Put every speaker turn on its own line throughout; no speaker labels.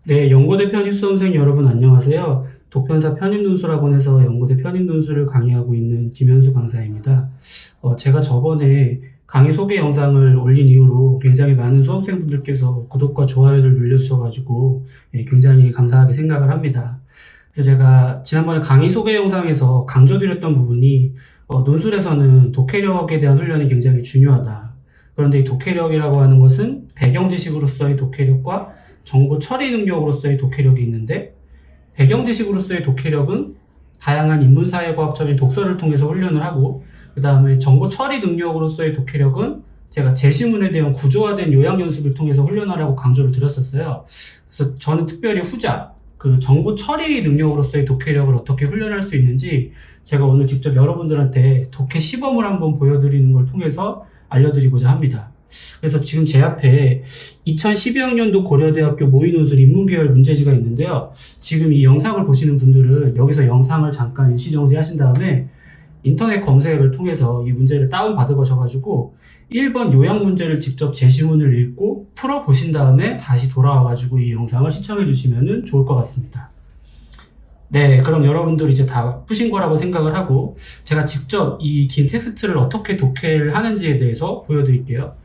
네, 연고대 편입 수험생 여러분 안녕하세요. 독편사 편입논술학원에서 연고대 편입논술을 강의하고 있는 김현수 강사입니다. 제가 저번에 강의 소개 영상을 올린 이후로 굉장히 많은 수험생분들께서 구독과 좋아요를 눌러주셔가지고 굉장히 감사하게 생각을 합니다. 그래서 제가 지난번에 강의 소개 영상에서 강조드렸던 부분이 논술에서는 독해력에 대한 훈련이 굉장히 중요하다. 그런데 이 독해력이라고 하는 것은 배경 지식으로서의 독해력과 정보 처리 능력으로서의 독해력이 있는데, 배경 지식으로서의 독해력은 다양한 인문사회과학적인 독서를 통해서 훈련을 하고, 그 다음에 정보 처리 능력으로서의 독해력은 제가 제시문에 대한 구조화된 요약 연습을 통해서 훈련하라고 강조를 드렸었어요. 그래서 저는 특별히 후자, 그 정보 처리 능력으로서의 독해력을 어떻게 훈련할 수 있는지 제가 오늘 직접 여러분들한테 독해 시범을 한번 보여드리는 걸 통해서 알려드리고자 합니다. 그래서 지금 제 앞에 2012학년도 고려대학교 모의논술 인문계열 문제지가 있는데요. 지금 이 영상을 보시는 분들은 여기서 영상을 잠깐 일시정지 하신 다음에 인터넷 검색을 통해서 이 문제를 다운받아 가셔가지고 1번 요약 문제를 직접 제시문을 읽고 풀어보신 다음에 다시 돌아와가지고 이 영상을 시청해 주시면 좋을 것 같습니다. 네, 그럼 여러분들 이제 다 푸신 거라고 생각을 하고 제가 직접 이 긴 텍스트를 어떻게 독해를 하는지에 대해서 보여드릴게요.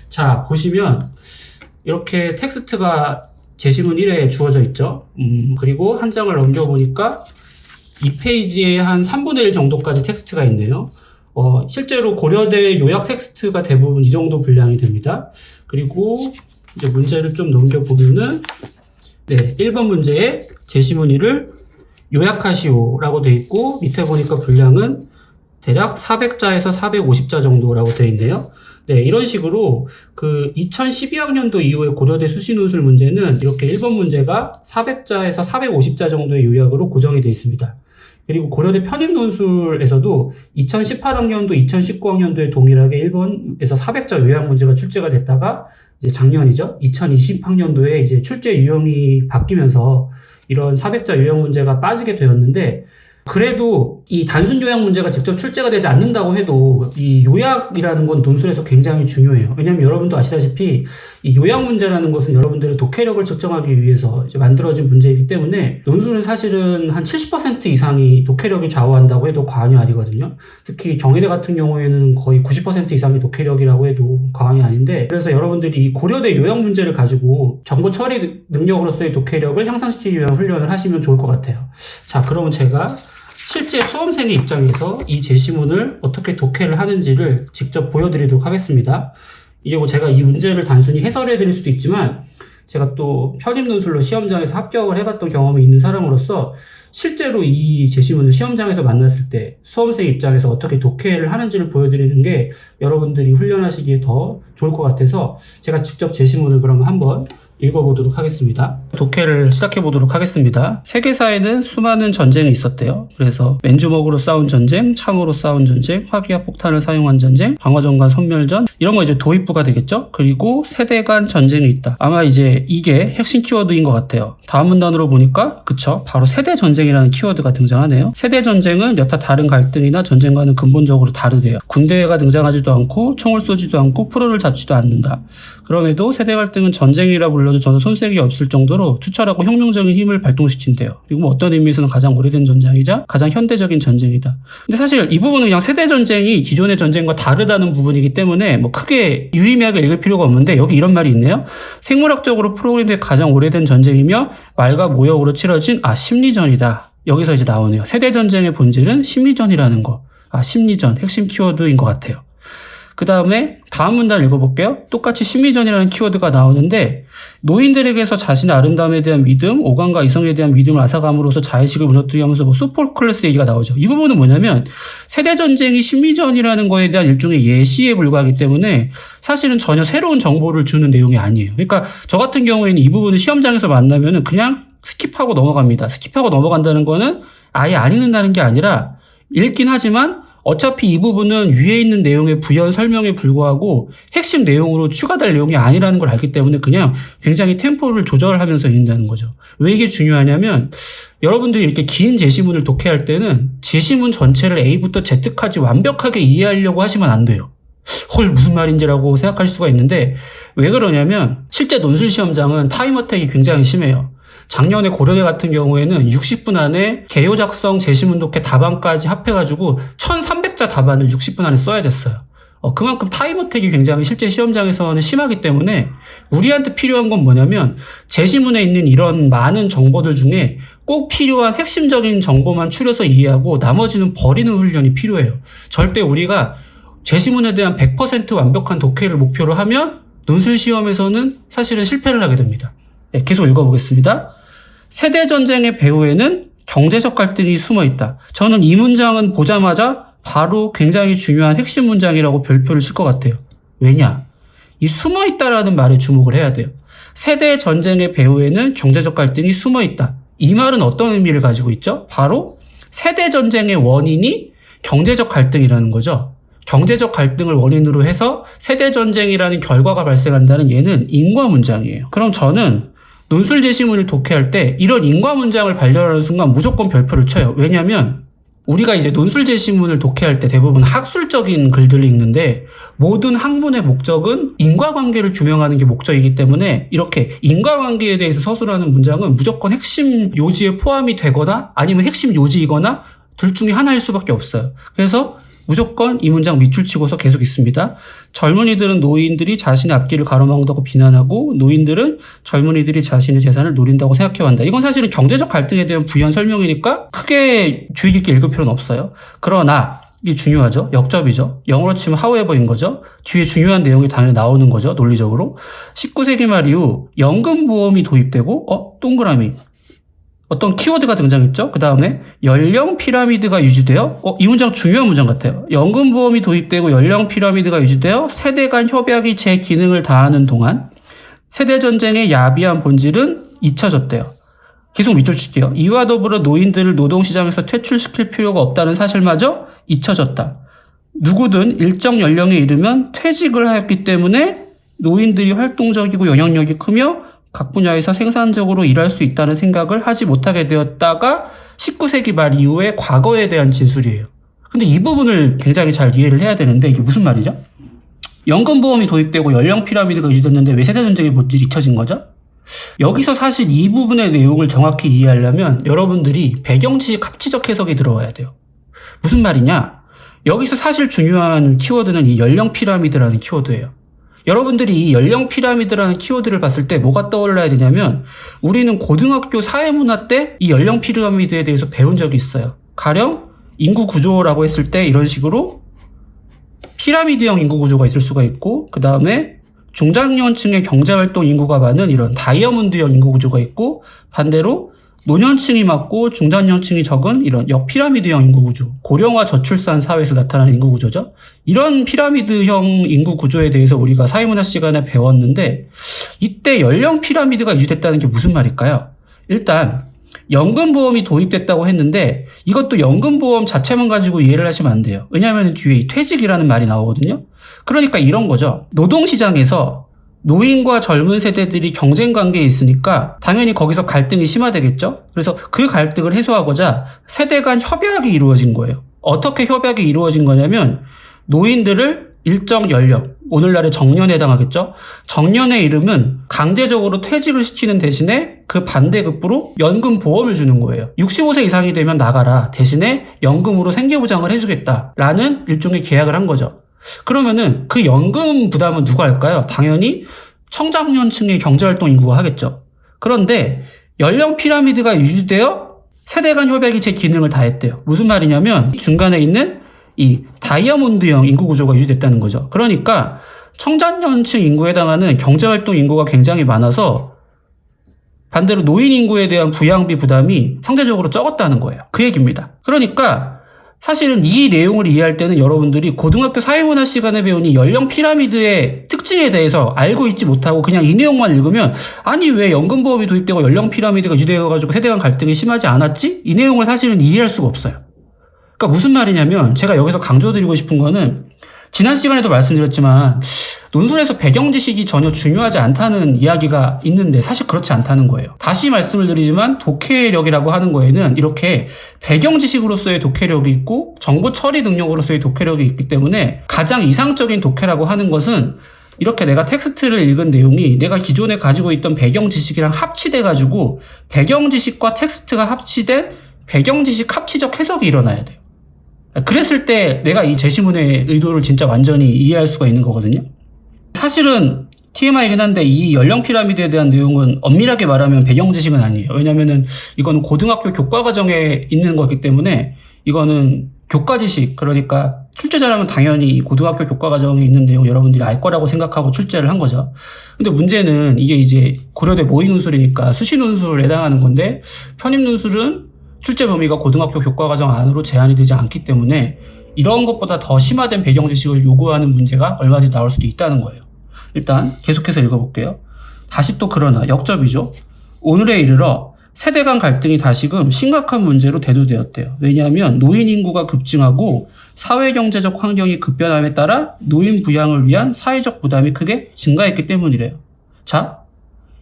자, 보시면 이렇게 텍스트가 제시문 1회에 주어져 있죠. 그리고 한 장을 넘겨보니까 이 페이지에 한 3분의 1 정도까지 텍스트가 있네요. 실제로 고려대 요약 텍스트가 대부분 이 정도 분량이 됩니다. 그리고 이제 문제를 좀 넘겨보면은 네, 1번 문제에 제시문 1을 요약하시오 라고 되어 있고, 밑에 보니까 분량은 대략 400자에서 450자 정도라고 되어 있네요. 네, 이런 식으로 그 2012학년도 이후에 고려대 수시논술 문제는 이렇게 1번 문제가 400자에서 450자 정도의 요약으로 고정이 되어 있습니다. 그리고 고려대 편입논술에서도 2018학년도, 2019학년도에 동일하게 1번에서 400자 요약 문제가 출제가 됐다가 이제 작년이죠. 2020학년도에 이제 출제 유형이 바뀌면서 이런 400자 요약 문제가 빠지게 되었는데, 그래도 이 단순 요약 문제가 직접 출제가 되지 않는다고 해도 이 요약이라는 건 논술에서 굉장히 중요해요. 왜냐하면 여러분도 아시다시피 이 요약 문제라는 것은 여러분들의 독해력을 측정하기 위해서 이제 만들어진 문제이기 때문에 논술은 사실은 한 70% 이상이 독해력이 좌우한다고 해도 과언이 아니거든요. 특히 경희대 같은 경우에는 거의 90% 이상이 독해력이라고 해도 과언이 아닌데, 그래서 여러분들이 이 고려대 요약 문제를 가지고 정보 처리 능력으로서의 독해력을 향상시키기 위한 훈련을 하시면 좋을 것 같아요. 자, 그러면 제가 실제 수험생의 입장에서 이 제시문을 어떻게 독해를 하는지를 직접 보여드리도록 하겠습니다. 이게 뭐 제가 이 문제를 단순히 해설해 드릴 수도 있지만, 제가 또 편입논술로 시험장에서 합격을 해봤던 경험이 있는 사람으로서 실제로 이 제시문을 시험장에서 만났을 때 수험생 입장에서 어떻게 독해를 하는지를 보여드리는 게 여러분들이 훈련하시기에 더 좋을 것 같아서 제가 직접 제시문을 그러면 한번 읽어보도록 하겠습니다. 독해를 시작해보도록 하겠습니다. 세계사에는 수많은 전쟁이 있었대요. 그래서 맨주먹으로 싸운 전쟁, 창으로 싸운 전쟁, 화기와 폭탄을 사용한 전쟁, 방화전 간 선멸전, 이런 거 이제 도입부가 되겠죠. 그리고 세대 간 전쟁이 있다. 아마 이제 이게 핵심 키워드인 것 같아요. 다음 문단으로 보니까 그쵸, 바로 세대 전쟁이라는 키워드가 등장하네요. 세대 전쟁은 여타 다른 갈등이나 전쟁과는 근본적으로 다르대요. 군대가 등장하지도 않고 총을 쏘지도 않고 프로를 잡지도 않는다. 그럼에도 세대 갈등은 전쟁이라 불러도 전혀 손색이 없을 정도로 투철하고 혁명적인 힘을 발동시킨대요. 그리고 뭐 어떤 의미에서는 가장 오래된 전쟁이자 가장 현대적인 전쟁이다. 근데 사실 이 부분은 그냥 세대 전쟁이 기존의 전쟁과 다르다는 부분이기 때문에 뭐 크게 유의미하게 읽을 필요가 없는데, 여기 이런 말이 있네요. 생물학적으로 프로그램된 가장 오래된 전쟁이며 말과 모욕으로 치러진 심리전이다. 여기서 이제 나오네요. 세대 전쟁의 본질은 심리전이라는 거. 심리전 핵심 키워드인 것 같아요. 그 다음에 다음 문단 읽어볼게요. 똑같이 심리전이라는 키워드가 나오는데, 노인들에게서 자신의 아름다움에 대한 믿음, 오감과 이성에 대한 믿음을 앗아감으로써 자의식을 무너뜨리게 하면서 뭐 소포클레스 얘기가 나오죠. 이 부분은 뭐냐면 세대전쟁이 심리전이라는 거에 대한 일종의 예시에 불과하기 때문에 사실은 전혀 새로운 정보를 주는 내용이 아니에요. 그러니까 저 같은 경우에는 이 부분을 시험장에서 만나면은 그냥 스킵하고 넘어갑니다. 스킵하고 넘어간다는 거는 아예 안 읽는다는 게 아니라 읽긴 하지만 어차피 이 부분은 위에 있는 내용의 부연 설명에 불과하고 핵심 내용으로 추가될 내용이 아니라는 걸 알기 때문에 그냥 굉장히 템포를 조절하면서 읽는다는 거죠. 왜 이게 중요하냐면, 여러분들이 이렇게 긴 제시문을 독해할 때는 제시문 전체를 A부터 Z까지 완벽하게 이해하려고 하시면 안 돼요. 헐, 무슨 말인지라고 생각할 수가 있는데, 왜 그러냐면 실제 논술 시험장은 타임 어택이 굉장히 심해요. 작년에 고려대 같은 경우에는 60분 안에 개요 작성, 재시문 독해 답안까지 합해가지고 1300자 답안을 60분 안에 써야 됐어요. 그만큼 타임 어택이 굉장히 실제 시험장에서는 심하기 때문에 우리한테 필요한 건 뭐냐면 제시문에 있는 이런 많은 정보들 중에 꼭 필요한 핵심적인 정보만 추려서 이해하고 나머지는 버리는 훈련이 필요해요. 절대 우리가 제시문에 대한 100% 완벽한 독해를 목표로 하면 논술 시험에서는 사실은 실패를 하게 됩니다. 네, 계속 읽어보겠습니다. 세대전쟁의 배후에는 경제적 갈등이 숨어 있다. 저는 이 문장은 보자마자 바로 굉장히 중요한 핵심 문장이라고 별표를 칠 것 같아요. 왜냐? 이 숨어 있다라는 말에 주목을 해야 돼요. 세대 전쟁의 배후에는 경제적 갈등이 숨어 있다. 이 말은 어떤 의미를 가지고 있죠? 바로 세대 전쟁의 원인이 경제적 갈등이라는 거죠. 경제적 갈등을 원인으로 해서 세대 전쟁이라는 결과가 발생한다는 얘는 인과 문장이에요. 그럼 저는 논술 제시문을 독해할 때 이런 인과 문장을 발견하는 순간 무조건 별표를 쳐요. 왜냐하면 우리가 이제 논술 제시문을 독해할 때 대부분 학술적인 글들을 읽는데 모든 학문의 목적은 인과관계를 규명하는 게 목적이기 때문에 이렇게 인과관계에 대해서 서술하는 문장은 무조건 핵심 요지에 포함이 되거나 아니면 핵심 요지이거나 둘 중에 하나일 수밖에 없어요. 그래서 무조건 이 문장 밑줄 치고서 계속 있습니다. 젊은이들은 노인들이 자신의 앞길을 가로막는다고 비난하고 노인들은 젊은이들이 자신의 재산을 노린다고 생각해왔다. 이건 사실은 경제적 갈등에 대한 부연 설명이니까 크게 주의 깊게 읽을 필요는 없어요. 그러나 이게 중요하죠. 역접이죠. 영어로 치면 however인 거죠. 뒤에 중요한 내용이 당연히 나오는 거죠. 논리적으로. 19세기 말 이후 연금보험이 도입되고 동그라미. 어떤 키워드가 등장했죠. 그 다음에 연령 피라미드가 유지되어 이 문장 중요한 문장 같아요. 연금보험이 도입되고 연령 피라미드가 유지되어 세대 간 협약이 제 기능을 다하는 동안 세대전쟁의 야비한 본질은 잊혀졌대요. 계속 밑줄 칠게요. 이와 더불어 노인들을 노동시장에서 퇴출시킬 필요가 없다는 사실마저 잊혀졌다. 누구든 일정 연령에 이르면 퇴직을 하였기 때문에 노인들이 활동적이고 영향력이 크며 각 분야에서 생산적으로 일할 수 있다는 생각을 하지 못하게 되었다가 19세기 말 이후에 과거에 대한 진술이에요. 근데 이 부분을 굉장히 잘 이해를 해야 되는데 이게 무슨 말이죠? 연금보험이 도입되고 연령 피라미드가 유지됐는데 왜 세대전쟁의 본질이 잊혀진 거죠? 여기서 사실 이 부분의 내용을 정확히 이해하려면 여러분들이 배경지식 합치적 해석이 들어와야 돼요. 무슨 말이냐? 여기서 사실 중요한 키워드는 이 연령 피라미드라는 키워드예요. 여러분들이 이 연령 피라미드라는 키워드를 봤을 때 뭐가 떠올라야 되냐면 우리는 고등학교 사회문화 때 이 연령 피라미드에 대해서 배운 적이 있어요. 가령 인구 구조라고 했을 때 이런 식으로 피라미드형 인구 구조가 있을 수가 있고 그 다음에 중장년층의 경제활동 인구가 많은 이런 다이아몬드형 인구 구조가 있고 반대로 노년층이 많고 중장년층이 적은 이런 역피라미드형 인구 구조, 고령화 저출산 사회에서 나타나는 인구 구조죠. 이런 피라미드형 인구 구조에 대해서 우리가 사회문화 시간에 배웠는데 이때 연령 피라미드가 유지됐다는 게 무슨 말일까요? 일단 연금보험이 도입됐다고 했는데 이것도 연금보험 자체만 가지고 이해를 하시면 안 돼요. 왜냐하면 뒤에 이 퇴직이라는 말이 나오거든요. 그러니까 이런 거죠. 노동시장에서 노인과 젊은 세대들이 경쟁 관계에 있으니까 당연히 거기서 갈등이 심화되겠죠. 그래서 그 갈등을 해소하고자 세대 간 협약이 이루어진 거예요. 어떻게 협약이 이루어진 거냐면 노인들을 일정 연령, 오늘날의 정년에 해당하겠죠. 정년에 이르면 강제적으로 퇴직을 시키는 대신에 그 반대급부로 연금보험을 주는 거예요. 65세 이상이 되면 나가라. 대신에 연금으로 생계보장을 해주겠다라는 일종의 계약을 한 거죠. 그러면은 그 연금 부담은 누가 할까요? 당연히 청장년층의 경제활동 인구가 하겠죠. 그런데 연령 피라미드가 유지되어 세대 간 협약이 제 기능을 다했대요. 무슨 말이냐면 중간에 있는 이 다이아몬드형 인구 구조가 유지됐다는 거죠. 그러니까 청장년층 인구에 해당하는 경제활동 인구가 굉장히 많아서 반대로 노인 인구에 대한 부양비 부담이 상대적으로 적었다는 거예요. 그 얘기입니다. 그러니까 사실은 이 내용을 이해할 때는 여러분들이 고등학교 사회문화 시간에 배운 이 연령 피라미드의 특징에 대해서 알고 있지 못하고 그냥 이 내용만 읽으면 아니 왜 연금보험이 도입되고 연령 피라미드가 유지되어가지고 세대 간 갈등이 심하지 않았지? 이 내용을 사실은 이해할 수가 없어요. 그러니까 무슨 말이냐면 제가 여기서 강조드리고 싶은 거는 지난 시간에도 말씀드렸지만 논술에서 배경 지식이 전혀 중요하지 않다는 이야기가 있는데 사실 그렇지 않다는 거예요. 다시 말씀을 드리지만 독해력이라고 하는 거에는 이렇게 배경 지식으로서의 독해력이 있고 정보 처리 능력으로서의 독해력이 있기 때문에 가장 이상적인 독해라고 하는 것은 이렇게 내가 텍스트를 읽은 내용이 내가 기존에 가지고 있던 배경 지식이랑 합치돼가지고 배경 지식과 텍스트가 합치된 배경 지식 합치적 해석이 일어나야 돼요. 그랬을 때 내가 이 제시문의 의도를 진짜 완전히 이해할 수가 있는 거거든요. 사실은 TMI이긴 한데 이 연령 피라미드에 대한 내용은 엄밀하게 말하면 배경 지식은 아니에요. 왜냐면은 이거는 고등학교 교과 과정에 있는 거기 때문에 이거는 교과 지식, 그러니까 출제자라면 당연히 고등학교 교과 과정에 있는 내용 여러분들이 알 거라고 생각하고 출제를 한 거죠. 근데 문제는 이게 이제 고려대 모의 논술이니까 수시 논술에 해당하는 건데 편입 논술은 출제 범위가 고등학교 교과 과정 안으로 제한이 되지 않기 때문에 이런 것보다 더 심화된 배경 지식을 요구하는 문제가 얼마든지 나올 수도 있다는 거예요. 일단 계속해서 읽어볼게요. 다시 또 그러나 역접이죠. 오늘에 이르러 세대 간 갈등이 다시금 심각한 문제로 대두되었대요. 왜냐하면 노인 인구가 급증하고 사회경제적 환경이 급변함에 따라 노인 부양을 위한 사회적 부담이 크게 증가했기 때문이래요. 자,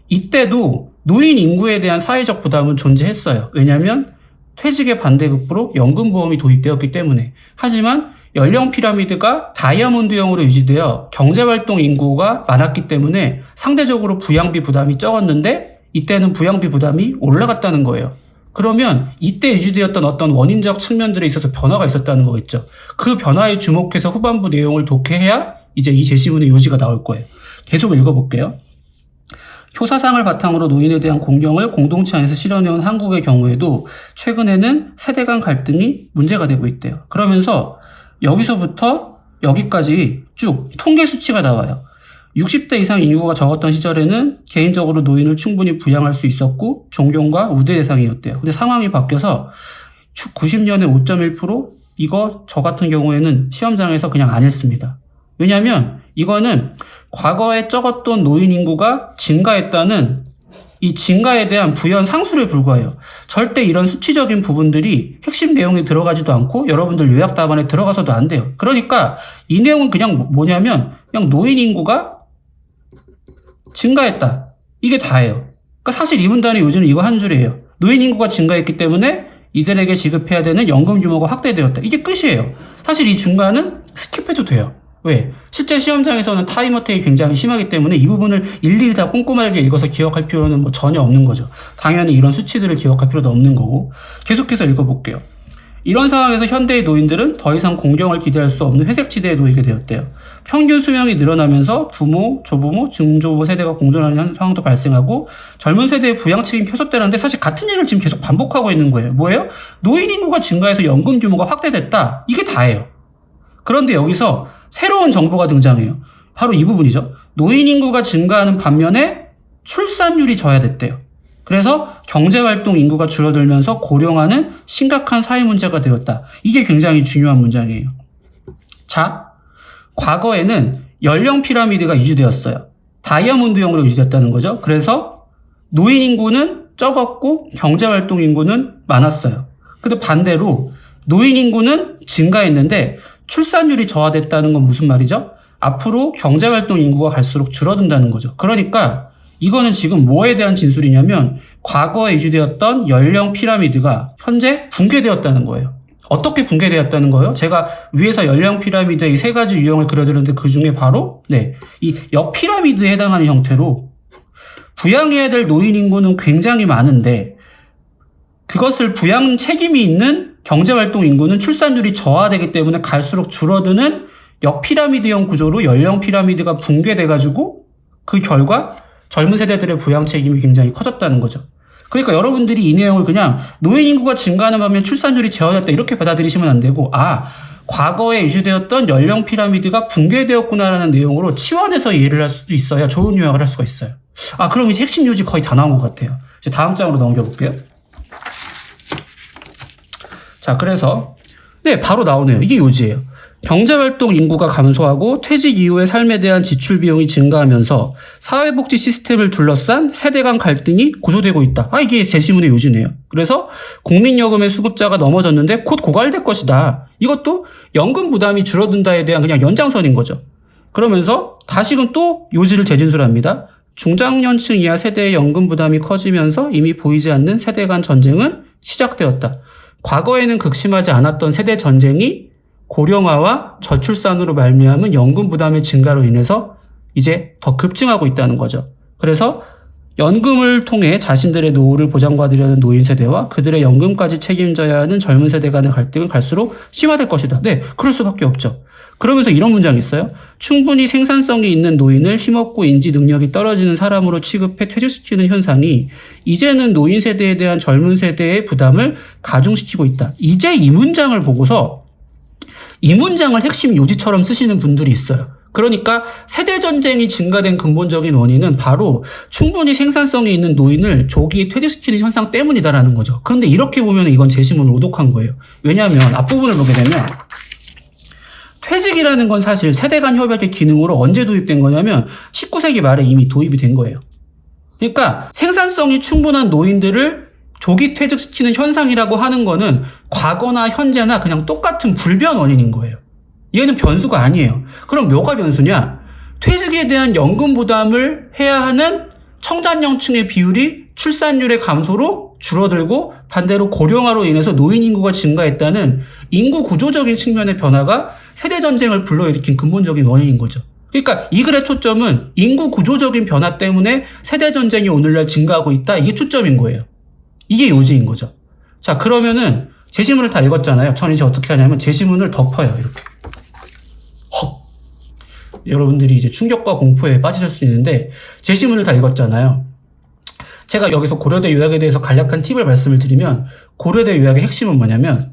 이때도 노인 인구에 대한 사회적 부담은 존재했어요. 왜냐하면 퇴직의 반대급부로 연금보험이 도입되었기 때문에. 하지만 연령 피라미드가 다이아몬드형으로 유지되어 경제활동 인구가 많았기 때문에 상대적으로 부양비 부담이 적었는데 이때는 부양비 부담이 올라갔다는 거예요. 그러면 이때 유지되었던 어떤 원인적 측면들에 있어서 변화가 있었다는 거겠죠. 그 변화에 주목해서 후반부 내용을 독해해야 이제 이 제시문의 요지가 나올 거예요. 계속 읽어볼게요. 효사상을 바탕으로 노인에 대한 공경을 공동체 안에서 실현해온 한국의 경우에도 최근에는 세대 간 갈등이 문제가 되고 있대요. 그러면서 여기서부터 여기까지 쭉 통계 수치가 나와요. 60대 이상 인구가 적었던 시절에는 개인적으로 노인을 충분히 부양할 수 있었고 존경과 우대 대상이었대요. 근데 상황이 바뀌어서 90년에 5.1%, 이거 저 같은 경우에는 시험장에서 그냥 안 했습니다. 왜냐하면 이거는 과거에 적었던 노인 인구가 증가했다는 이 증가에 대한 부연 상술에 불과해요. 절대 이런 수치적인 부분들이 핵심 내용에 들어가지도 않고 여러분들 요약 답안에 들어가서도 안 돼요. 그러니까 이 내용은 그냥 뭐냐면 그냥 노인 인구가 증가했다. 이게 다예요. 그러니까 사실 이 문단의 요지는 이거 한 줄이에요. 노인 인구가 증가했기 때문에 이들에게 지급해야 되는 연금 규모가 확대되었다. 이게 끝이에요. 사실 이 중간은 스킵해도 돼요. 왜? 실제 시험장에서는 타임 어택이 굉장히 심하기 때문에 이 부분을 일일이 다 꼼꼼하게 읽어서 기억할 필요는 뭐 전혀 없는 거죠. 당연히 이런 수치들을 기억할 필요도 없는 거고. 계속해서 읽어볼게요. 이런 상황에서 현대의 노인들은 더 이상 공경을 기대할 수 없는 회색지대에 놓이게 되었대요. 평균 수명이 늘어나면서 부모, 조부모, 증조부 세대가 공존하는 상황도 발생하고 젊은 세대의 부양 책임이 켜졌다는데 사실 같은 얘기를 지금 계속 반복하고 있는 거예요. 뭐예요? 노인 인구가 증가해서 연금 규모가 확대됐다. 이게 다예요. 그런데 여기서 새로운 정보가 등장해요. 바로 이 부분이죠. 노인 인구가 증가하는 반면에 출산율이 저하됐대요. 그래서 경제활동 인구가 줄어들면서 고령화는 심각한 사회 문제가 되었다. 이게 굉장히 중요한 문장이에요. 자, 과거에는 연령 피라미드가 유지되었어요. 다이아몬드형으로 유지됐다는 거죠. 그래서 노인 인구는 적었고 경제활동 인구는 많았어요. 근데 반대로 노인 인구는 증가했는데 출산율이 저하됐다는 건 무슨 말이죠? 앞으로 경제활동 인구가 갈수록 줄어든다는 거죠. 그러니까 이거는 지금 뭐에 대한 진술이냐면 과거에 유지되었던 연령 피라미드가 현재 붕괴되었다는 거예요. 어떻게 붕괴되었다는 거예요? 제가 위에서 연령 피라미드의 세 가지 유형을 그려드렸는데 그 중에 바로 이 역피라미드에 해당하는 형태로 부양해야 될 노인 인구는 굉장히 많은데 그것을 부양 책임이 있는 경제활동 인구는 출산율이 저하되기 때문에 갈수록 줄어드는 역피라미드형 구조로 연령 피라미드가 붕괴돼가지고 그 결과 젊은 세대들의 부양 책임이 굉장히 커졌다는 거죠. 그러니까 여러분들이 이 내용을 그냥 노인 인구가 증가하는 반면 출산율이 저하됐다 이렇게 받아들이시면 안 되고 과거에 유지되었던 연령 피라미드가 붕괴되었구나라는 내용으로 치환해서 이해를 할 수도 있어야 좋은 요약을 할 수가 있어요. 그럼 이제 핵심 요지 거의 다 나온 것 같아요. 이제 다음 장으로 넘겨볼게요. 자, 그래서 바로 나오네요. 이게 요지예요. 경제활동 인구가 감소하고 퇴직 이후의 삶에 대한 지출 비용이 증가하면서 사회복지 시스템을 둘러싼 세대 간 갈등이 고조되고 있다. 이게 제시문의 요지네요. 그래서 국민연금의 수급자가 넘어졌는데 곧 고갈될 것이다. 이것도 연금 부담이 줄어든다에 대한 그냥 연장선인 거죠. 그러면서 다시금 또 요지를 재진술합니다. 중장년층 이하 세대의 연금 부담이 커지면서 이미 보이지 않는 세대 간 전쟁은 시작되었다. 과거에는 극심하지 않았던 세대 전쟁이 고령화와 저출산으로 말미암은 연금 부담의 증가로 인해서 이제 더 급증하고 있다는 거죠. 그래서 연금을 통해 자신들의 노후를 보장받으려는 노인 세대와 그들의 연금까지 책임져야 하는 젊은 세대 간의 갈등은 갈수록 심화될 것이다. 네, 그럴 수밖에 없죠. 그러면서 이런 문장이 있어요. 충분히 생산성이 있는 노인을 힘없고 인지 능력이 떨어지는 사람으로 취급해 퇴직시키는 현상이 이제는 노인 세대에 대한 젊은 세대의 부담을 가중시키고 있다. 이제 이 문장을 보고서 이 문장을 핵심 요지처럼 쓰시는 분들이 있어요. 그러니까 세대전쟁이 증가된 근본적인 원인은 바로 충분히 생산성이 있는 노인을 조기에 퇴직시키는 현상 때문이다라는 거죠. 그런데 이렇게 보면 이건 제시문을 오독한 거예요. 왜냐하면 앞부분을 보게 되면 퇴직이라는 건 사실 세대 간 협약의 기능으로 언제 도입된 거냐면 19세기 말에 이미 도입이 된 거예요. 그러니까 생산성이 충분한 노인들을 조기 퇴직시키는 현상이라고 하는 거는 과거나 현재나 그냥 똑같은 불변 원인인 거예요. 얘는 변수가 아니에요. 그럼 뭐가 변수냐? 퇴직에 대한 연금 부담을 해야 하는 청장년층의 비율이 출산율의 감소로 줄어들고 반대로 고령화로 인해서 노인 인구가 증가했다는 인구 구조적인 측면의 변화가 세대전쟁을 불러일으킨 근본적인 원인인 거죠. 그러니까 이 글의 초점은 인구 구조적인 변화 때문에 세대전쟁이 오늘날 증가하고 있다. 이게 초점인 거예요. 이게 요지인 거죠. 자, 그러면은 제시문을 다 읽었잖아요. 저는 이제 어떻게 하냐면 제시문을 덮어요. 이렇게. 헉. 여러분들이 이제 충격과 공포에 빠지실 수 있는데 제시문을 다 읽었잖아요. 제가 여기서 고려대 요약에 대해서 간략한 팁을 말씀을 드리면 고려대 요약의 핵심은 뭐냐면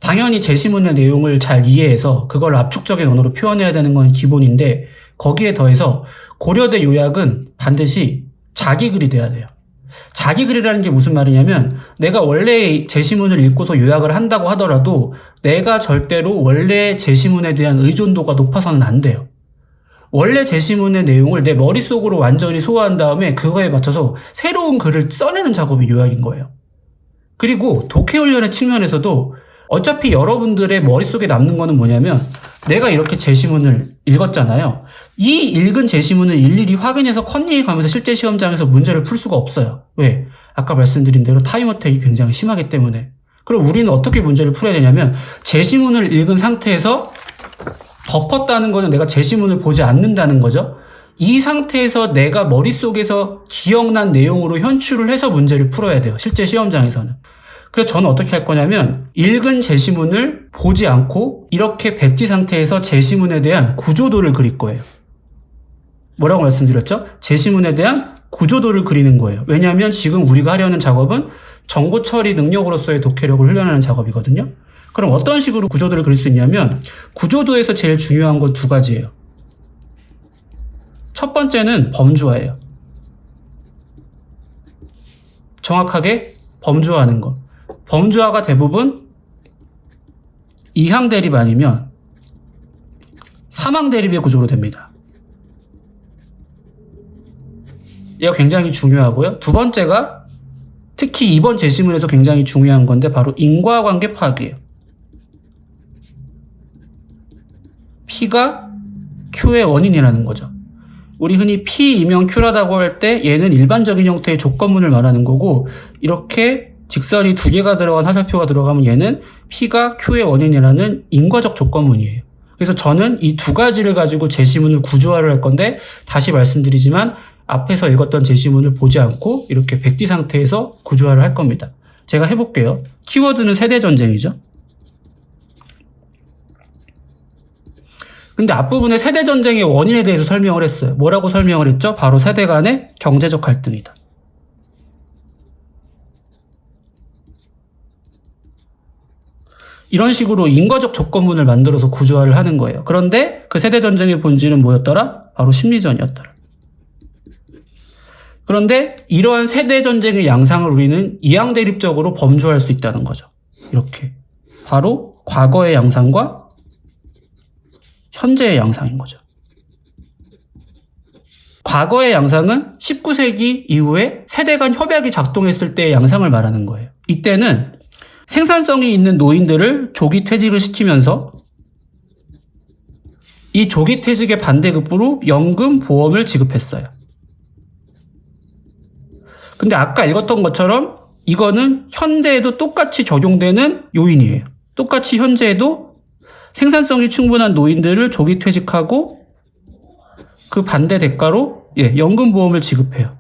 당연히 제시문의 내용을 잘 이해해서 그걸 압축적인 언어로 표현해야 되는 건 기본인데 거기에 더해서 고려대 요약은 반드시 자기 글이 돼야 돼요. 자기 글이라는 게 무슨 말이냐면 내가 원래 제시문을 읽고서 요약을 한다고 하더라도 내가 절대로 원래 제시문에 대한 의존도가 높아서는 안 돼요. 원래 제시문의 내용을 내 머릿속으로 완전히 소화한 다음에 그거에 맞춰서 새로운 글을 써내는 작업이 요약인 거예요. 그리고 독해훈련의 측면에서도 어차피 여러분들의 머릿속에 남는 거는 뭐냐면 내가 이렇게 제시문을 읽었잖아요. 이 읽은 제시문을 일일이 확인해서 컨닝해 가면서 실제 시험장에서 문제를 풀 수가 없어요. 왜? 아까 말씀드린 대로 타임 어택이 굉장히 심하기 때문에. 그럼 우리는 어떻게 문제를 풀어야 되냐면 제시문을 읽은 상태에서 덮었다는 거는 내가 제시문을 보지 않는다는 거죠. 이 상태에서 내가 머릿속에서 기억난 내용으로 현출을 해서 문제를 풀어야 돼요. 실제 시험장에서는. 그래서 저는 어떻게 할 거냐면 읽은 제시문을 보지 않고 이렇게 백지 상태에서 제시문에 대한 구조도를 그릴 거예요. 뭐라고 말씀드렸죠? 제시문에 대한 구조도를 그리는 거예요. 왜냐하면 지금 우리가 하려는 작업은 정보 처리 능력으로서의 독해력을 훈련하는 작업이거든요. 그럼 어떤 식으로 구조도를 그릴 수 있냐면 구조도에서 제일 중요한 건 두 가지예요. 첫 번째는 범주화예요. 정확하게 범주화하는 것. 범주화가 대부분 이항 대립 아니면 삼항 대립의 구조로 됩니다. 얘가 굉장히 중요하고요. 두 번째가 특히 이번 제시문에서 굉장히 중요한 건데 바로 인과관계 파악이에요. P가 Q의 원인이라는 거죠. 우리 흔히 P이면 Q라고 할 때 얘는 일반적인 형태의 조건문을 말하는 거고 이렇게 직선이 두 개가 들어간 화살표가 들어가면 얘는 P가 Q의 원인이라는 인과적 조건문이에요. 그래서 저는 이 두 가지를 가지고 제시문을 구조화를 할 건데 다시 말씀드리지만 앞에서 읽었던 제시문을 보지 않고 이렇게 백지 상태에서 구조화를 할 겁니다. 제가 해볼게요. 키워드는 세대전쟁이죠. 근데 앞부분에 세대전쟁의 원인에 대해서 설명을 했어요. 뭐라고 설명을 했죠? 바로 세대 간의 경제적 갈등이다. 이런 식으로 인과적 조건문을 만들어서 구조화를 하는 거예요. 그런데 그 세대전쟁의 본질은 뭐였더라? 바로 심리전이었더라. 그런데 이러한 세대전쟁의 양상을 우리는 이항대립적으로 범주화할 수 있다는 거죠. 이렇게. 바로 과거의 양상과 현재의 양상인 거죠. 과거의 양상은 19세기 이후에 세대 간 협약이 작동했을 때의 양상을 말하는 거예요. 이때는 생산성이 있는 노인들을 조기 퇴직을 시키면서 이 조기 퇴직의 반대급부로 연금, 보험을 지급했어요. 근데 아까 읽었던 것처럼 이거는 현대에도 똑같이 적용되는 요인이에요. 똑같이 현재에도 생산성이 충분한 노인들을 조기 퇴직하고 그 반대 대가로 연금보험을 지급해요.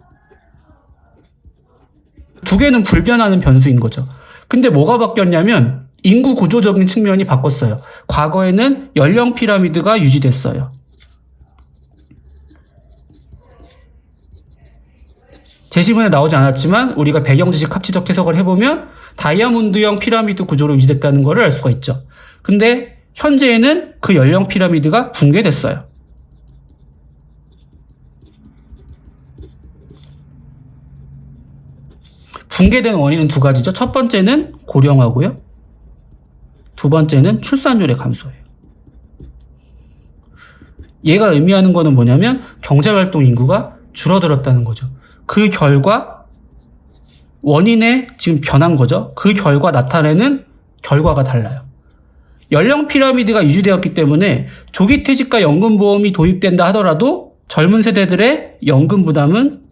두 개는 불변하는 변수인 거죠. 근데 뭐가 바뀌었냐면 인구 구조적인 측면이 바뀌었어요. 과거에는 연령 피라미드가 유지됐어요. 제시문에 나오지 않았지만 우리가 배경지식 합치적 해석을 해보면 다이아몬드형 피라미드 구조로 유지됐다는 것을 알 수가 있죠. 근데 현재에는 그 연령 피라미드가 붕괴됐어요. 붕괴된 원인은 두 가지죠. 첫 번째는 고령화고요. 두 번째는 출산율의 감소예요. 얘가 의미하는 거는 뭐냐면 경제활동 인구가 줄어들었다는 거죠. 그 결과 원인에 지금 변한 거죠. 그 결과 나타내는 결과가 달라요. 연령 피라미드가 유지되었기 때문에 조기 퇴직과 연금보험이 도입된다 하더라도 젊은 세대들의 연금 부담은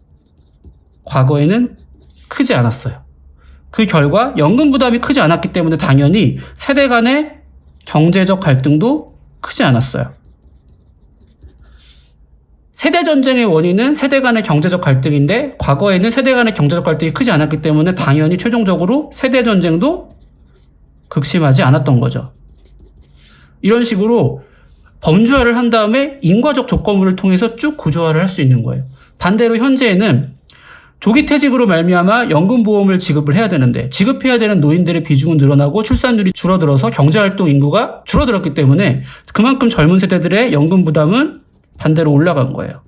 과거에는 크지 않았어요. 그 결과 연금 부담이 크지 않았기 때문에 당연히 세대 간의 경제적 갈등도 크지 않았어요. 세대 전쟁의 원인은 세대 간의 경제적 갈등인데 과거에는 세대 간의 경제적 갈등이 크지 않았기 때문에 당연히 최종적으로 세대 전쟁도 극심하지 않았던 거죠. 이런 식으로 범주화를 한 다음에 인과적 조건부를 통해서 쭉 구조화를 할 수 있는 거예요. 반대로 현재에는 조기 퇴직으로 말미암아 연금보험을 지급을 해야 되는데 지급해야 되는 노인들의 비중은 늘어나고 출산율이 줄어들어서 경제활동 인구가 줄어들었기 때문에 그만큼 젊은 세대들의 연금 부담은 반대로 올라간 거예요.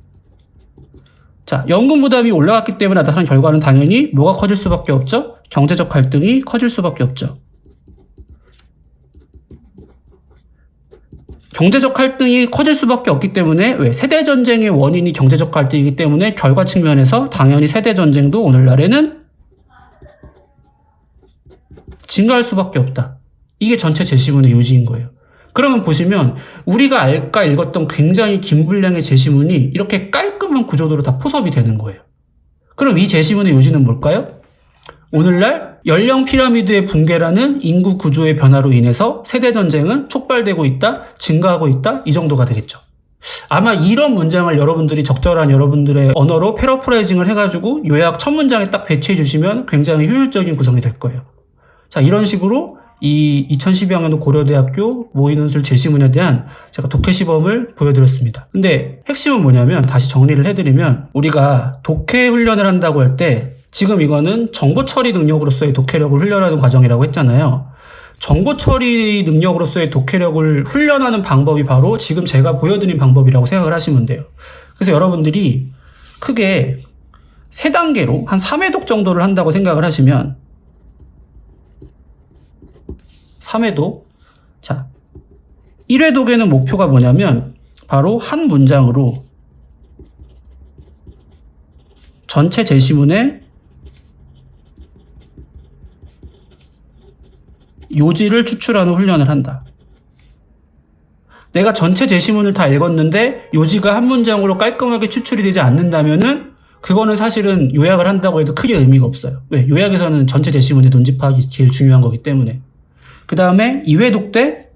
자, 연금 부담이 올라갔기 때문에 나타난 결과는 당연히 뭐가 커질 수밖에 없죠? 경제적 갈등이 커질 수밖에 없죠. 경제적 갈등이 커질 수밖에 없기 때문에 왜? 세대전쟁의 원인이 경제적 갈등이기 때문에 결과 측면에서 당연히 세대전쟁도 오늘날에는 증가할 수밖에 없다. 이게 전체 제시문의 요지인 거예요. 그러면 보시면 우리가 아까 읽었던 굉장히 긴 분량의 제시문이 이렇게 깔끔한 구조도로 다 포섭이 되는 거예요. 그럼 이 제시문의 요지는 뭘까요? 오늘날 연령 피라미드의 붕괴라는 인구 구조의 변화로 인해서 세대전쟁은 촉발되고 있다, 증가하고 있다, 이 정도가 되겠죠. 아마 이런 문장을 여러분들이 적절한 여러분들의 언어로 패러프레이징을 해가지고 요약 첫 문장에 딱 배치해 주시면 굉장히 효율적인 구성이 될 거예요. 자, 이런 식으로 이 2012학년도 고려대학교 모의논술 제시문에 대한 제가 독해시범을 보여드렸습니다. 근데 핵심은 뭐냐면 다시 정리를 해드리면 우리가 독해 훈련을 한다고 할 때 지금 이거는 정보 처리 능력으로서의 독해력을 훈련하는 과정이라고 했잖아요. 정보 처리 능력으로서의 독해력을 훈련하는 방법이 바로 지금 제가 보여드린 방법이라고 생각을 하시면 돼요. 그래서 여러분들이 크게 3단계로 한 3회독 정도를 한다고 생각을 하시면 3회독. 자, 1회독에는 목표가 뭐냐면 바로 한 문장으로 전체 제시문의 요지를 추출하는 훈련을 한다. 내가 전체 제시문을 다 읽었는데 요지가 한 문장으로 깔끔하게 추출이 되지 않는다면은 그거는 사실은 요약을 한다고 해도 크게 의미가 없어요. 왜? 요약에서는 전체 제시문의 논지 파악이 제일 중요한 거기 때문에. 그 다음에 2회독 때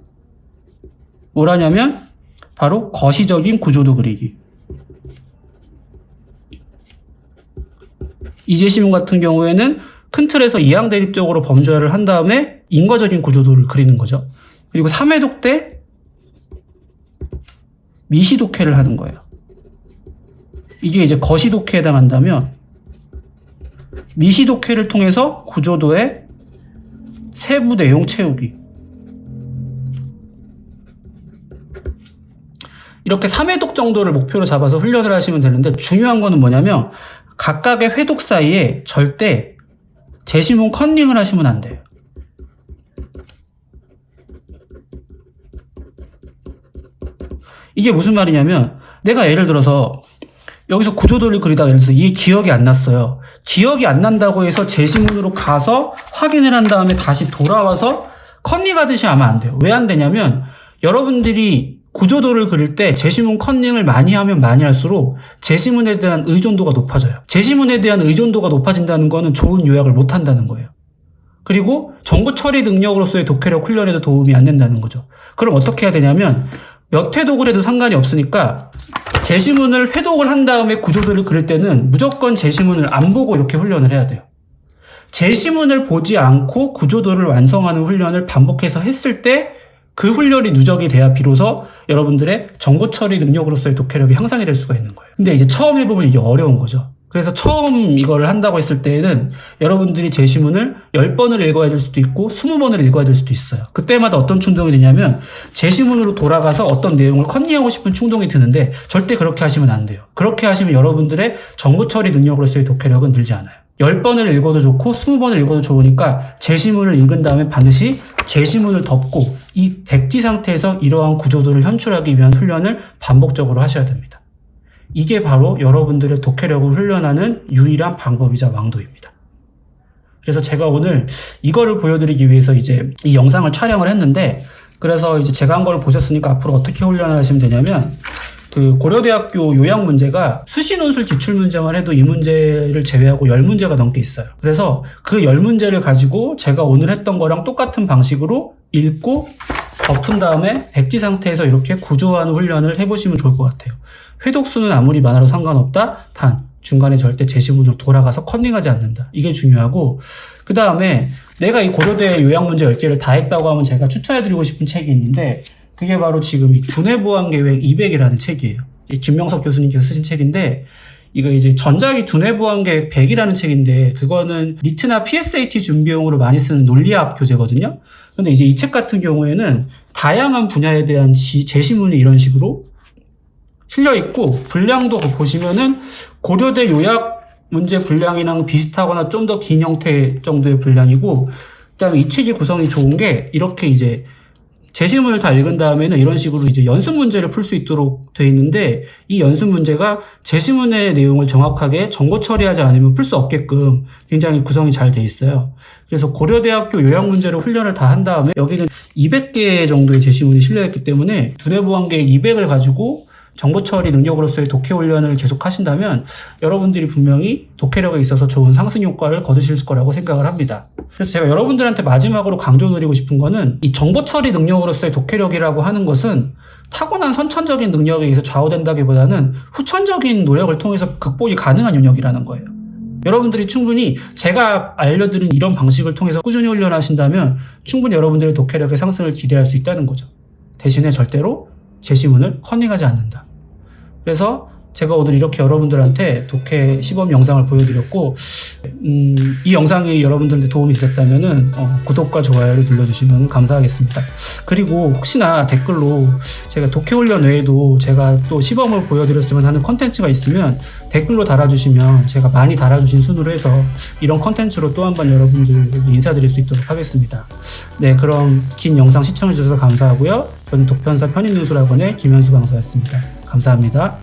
뭘 하냐면 바로 거시적인 구조도 그리기. 이 제시문 같은 경우에는 큰 틀에서 이항 대립적으로 범주화를 한 다음에 인과적인 구조도를 그리는 거죠. 그리고 3회독 때 미시독해를 하는 거예요. 이게 이제 거시독해에 해당한다면 미시독해를 통해서 구조도의 세부 내용 채우기. 이렇게 3회독 정도를 목표로 잡아서 훈련을 하시면 되는데 중요한 거는 뭐냐면 각각의 회독 사이에 절대 제시문 컨닝을 하시면 안 돼요. 이게 무슨 말이냐면 내가 예를 들어서 여기서 구조도를 그리다가 예를 들어서 이게 기억이 안 났어요. 기억이 안 난다고 해서 제시문으로 가서 확인을 한 다음에 다시 돌아와서 컨닝하듯이 하면 안 돼요. 왜 안 되냐면 여러분들이 구조도를 그릴 때 제시문 컨닝을 많이 하면 많이 할수록 제시문에 대한 의존도가 높아져요. 제시문에 대한 의존도가 높아진다는 거는 좋은 요약을 못 한다는 거예요. 그리고 정보 처리 능력으로서의 독해력 훈련에도 도움이 안 된다는 거죠. 그럼 어떻게 해야 되냐면 몇 회독을 해도 상관이 없으니까 제시문을 회독을 한 다음에 구조도를 그릴 때는 무조건 제시문을 안 보고 이렇게 훈련을 해야 돼요. 제시문을 보지 않고 구조도를 완성하는 훈련을 반복해서 했을 때 그 훈련이 누적이 돼야 비로소 여러분들의 정보 처리 능력으로서의 독해력이 향상이 될 수가 있는 거예요. 근데 이제 처음 해보면 이게 어려운 거죠. 그래서 처음 이거를 한다고 했을 때에는 여러분들이 제시문을 10번을 읽어야 될 수도 있고 20번을 읽어야 될 수도 있어요. 그때마다 어떤 충동이 드냐면 제시문으로 돌아가서 어떤 내용을 컨닝하고 싶은 충동이 드는데 절대 그렇게 하시면 안 돼요. 그렇게 하시면 여러분들의 정보 처리 능력으로서의 독해력은 늘지 않아요. 10번을 읽어도 좋고 20번을 읽어도 좋으니까 제시문을 읽은 다음에 반드시 제시문을 덮고 이 백지 상태에서 이러한 구조도를 현출하기 위한 훈련을 반복적으로 하셔야 됩니다. 이게 바로 여러분들의 독해력을 훈련하는 유일한 방법이자 왕도입니다. 그래서 제가 오늘 이거를 보여드리기 위해서 이제 이 영상을 촬영을 했는데, 그래서 이제 제가 한 거를 보셨으니까 앞으로 어떻게 훈련을 하시면 되냐면, 그 고려대학교 요약 문제가 수시논술 기출문제만 해도 이 문제를 제외하고 10문제가 넘게 있어요. 그래서 그 10문제를 가지고 제가 오늘 했던 거랑 똑같은 방식으로 읽고 덮은 다음에 백지 상태에서 이렇게 구조하는 훈련을 해보시면 좋을 것 같아요. 회독수는 아무리 많아도 상관없다. 단 중간에 절대 제시문으로 돌아가서 컨닝하지 않는다. 이게 중요하고, 그 다음에 내가 이 고려대 요약문제 10개를 다 했다고 하면 제가 추천해드리고 싶은 책이 있는데, 그게 바로 지금 이 두뇌보안계획 200이라는 책이에요. 김명석 교수님께서 쓰신 책인데, 이거 이제 전작이 두뇌보안계획 100이라는 책인데, 그거는 니트나 PSAT 준비용으로 많이 쓰는 논리학 교재거든요. 근데 이제 이 책 같은 경우에는 다양한 분야에 대한 제시문이 이런 식으로 실려 있고, 분량도 보시면은 고려대 요약 문제 분량이랑 비슷하거나 좀 더 긴 형태 정도의 분량이고, 그다음에 이 책의 구성이 좋은 게 이렇게 이제 제시문을 다 읽은 다음에는 이런 식으로 이제 연습 문제를 풀 수 있도록 돼 있는데, 이 연습 문제가 제시문의 내용을 정확하게 정보 처리하지 않으면 풀 수 없게끔 굉장히 구성이 잘 돼 있어요. 그래서 고려대학교 요약 문제로 훈련을 다 한 다음에 여기는 200개 정도의 제시문이 실려 있기 때문에 두뇌보안계획 200을 가지고 정보 처리 능력으로서의 독해 훈련을 계속 하신다면 여러분들이 분명히 독해력에 있어서 좋은 상승 효과를 거두실 거라고 생각을 합니다. 그래서 제가 여러분들한테 마지막으로 강조드리고 싶은 거는, 이 정보 처리 능력으로서의 독해력이라고 하는 것은 타고난 선천적인 능력에 의해서 좌우된다기보다는 후천적인 노력을 통해서 극복이 가능한 영역이라는 거예요. 여러분들이 충분히 제가 알려드린 이런 방식을 통해서 꾸준히 훈련하신다면 충분히 여러분들의 독해력의 상승을 기대할 수 있다는 거죠. 대신에 절대로 제시문을 컨닝하지 않는다. 그래서 제가 오늘 이렇게 여러분들한테 독해 시범 영상을 보여드렸고, 이 영상이 여러분들한테 도움이 되셨다면은 구독과 좋아요를 눌러주시면 감사하겠습니다. 그리고 혹시나 댓글로 제가 독해 훈련 외에도 제가 또 시범을 보여드렸으면 하는 컨텐츠가 있으면 댓글로 달아주시면 제가 많이 달아주신 순으로 해서 이런 컨텐츠로 또 한 번 여러분들에게 인사드릴 수 있도록 하겠습니다. 네, 그럼 긴 영상 시청해주셔서 감사하고요. 저는 독편사 편입눈술학원의 김현수 강사였습니다. 감사합니다.